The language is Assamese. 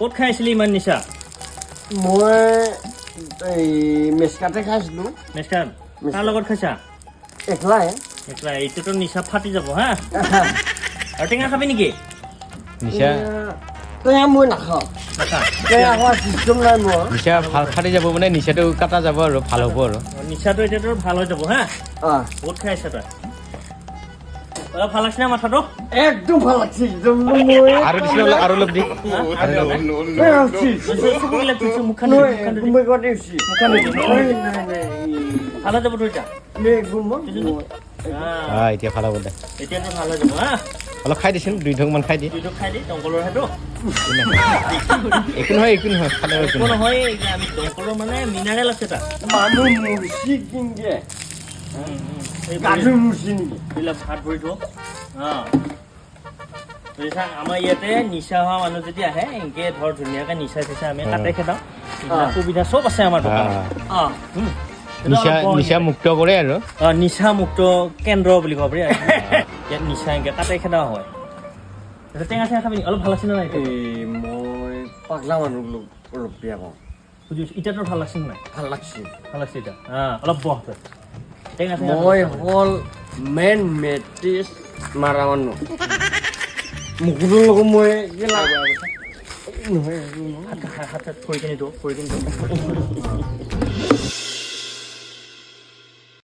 ক'ত খাইছিলি ইমান নিচা মই এই মেচকাতে খাইছিলোঁ মেষ্টাৰ তাৰ লগত খাইছা একলাই একলা এইটোতো নিচা ফাটি যাব হা আৰু টেঙা খাবি নেকি নিচা টেঙা মই নাখাওঁ নাখা টেঙা খোৱাৰ চিষ্টেম নাই মোৰ নিচা ভাল ফাটি যাব মানে নিচাটো কাটা যাব আৰু ভাল হ'ব আৰু নিচাটো এতিয়াতো ভাল হৈ যাব হা অঁ বহুত খাইছা তই অলপ ভাল লাগিছে না মাথাটো একদম ভাল লাগছে একদম মই আৰু দিছিল আৰু অলপ দি মুখখন মই কৈ দিছোঁ ভাল হৈ যাব তোৰ এতিয়া এতিয়া ভাল হ'ব দে এতিয়াতো ভাল হৈ যাব হা অলপ খাই দিছিল 2 ঢোকমান খাই দি দুইটো খাই দি দংকলৰ সেইটো একো নহয় খালে একো একো নহয় আমি দংকলৰ মানে মিনাৰেল আছে তাত মানুহ মুচি কিনকে কাজু মুচি নেকি এইবিলাক ভাত ভৰি থওঁ বুজিছা আমাৰ ইয়াতে নিচা হোৱা মানুহ যদি আহে এনেকে ধৰ ধুনীয়াকে নিচা চিচা আমি কাটে খেদাওঁ সুবিধা চব আছে আমাৰ দোকানত নিচা মুক্ত কৰে আৰু নিচা মুক্ত কেন্দ্ৰ বুলি ক'ব পাৰি ইয়াত নিচা এনেকে কাটে খেদাও হয় টেঙা চেঙা খাবি অলপ ভাল লাগছে নে নাই এই মই পাগলা মানুহ অলপ বেয়া পাওঁ বুজিছোঁ এতিয়াতো ভাল লাগছে নাই ভাল লাগছে ভাল লাগছে এতিয়া অলপ বহ তই টেঙা চেঙা মই হ'ল মেইন মেট্ৰিছ মাৰা মানুহ মুখটোৰ লগত মই কি লাগে নহয় হাত কৰি কিনি দিওঁ